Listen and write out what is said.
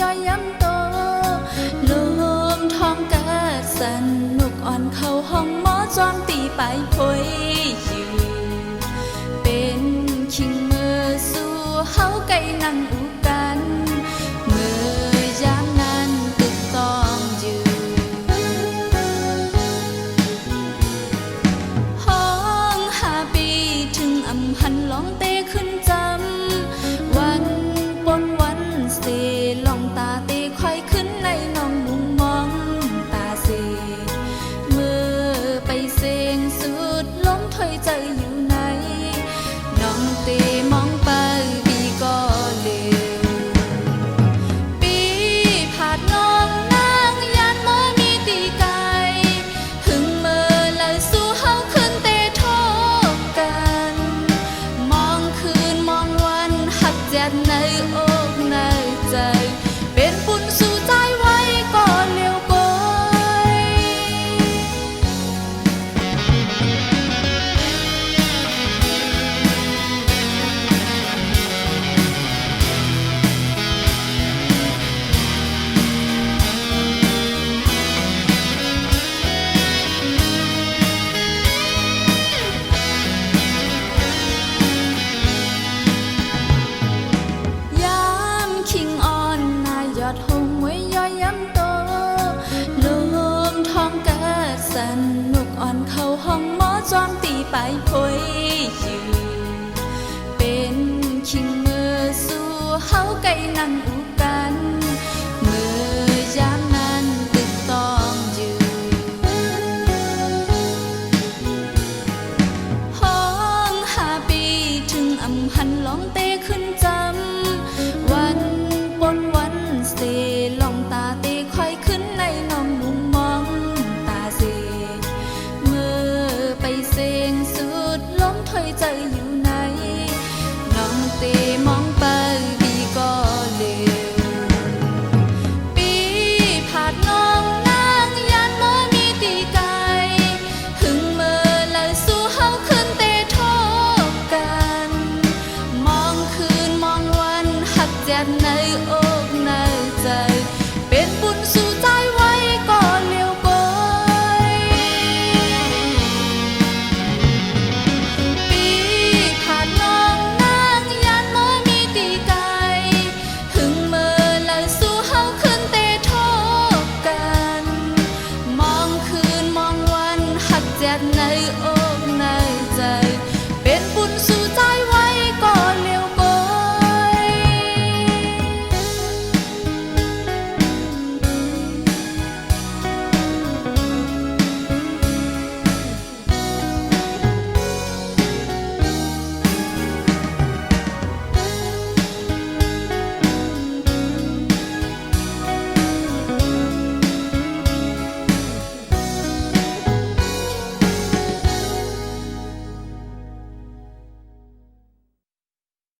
ย่อยย้ำโตลมท้องกะสนุกอ่อนเข้าห้องหมอจอมตีไปพยอยู่เป็นคิงมือสู่เฮาไก่นั่งอุกันมือยามนั้นตึกต้องอยู่ห้อง5 ปีถึงอำหันลองเตขึ้นจำวันปนวันเสลองตาเตค่อยขึ้นในน้องมุงมองตาเสมือไปเสียงสุดล้มถอยใจอยู่ไหนน้องเตมองไปปีก็เร็วปีผ่านน้องนางยานเมื่อมีตีไกลหึงเมื่อเลยสู้เฮาขึ้นเตโทกันมองคืนมองวันหักเจ็ดในอกในใจเป็นปุ่นสู่ใจไว้ก็เร็วกยามคิงอ่อนนายอดหงไว้ย่อยย้ำโตลมท้องกะสนุกอ่อนเข้าห้องหมอจอมตีไปพยอยู่เป็นคิงมือสู่เฮาไก่นั่งอุ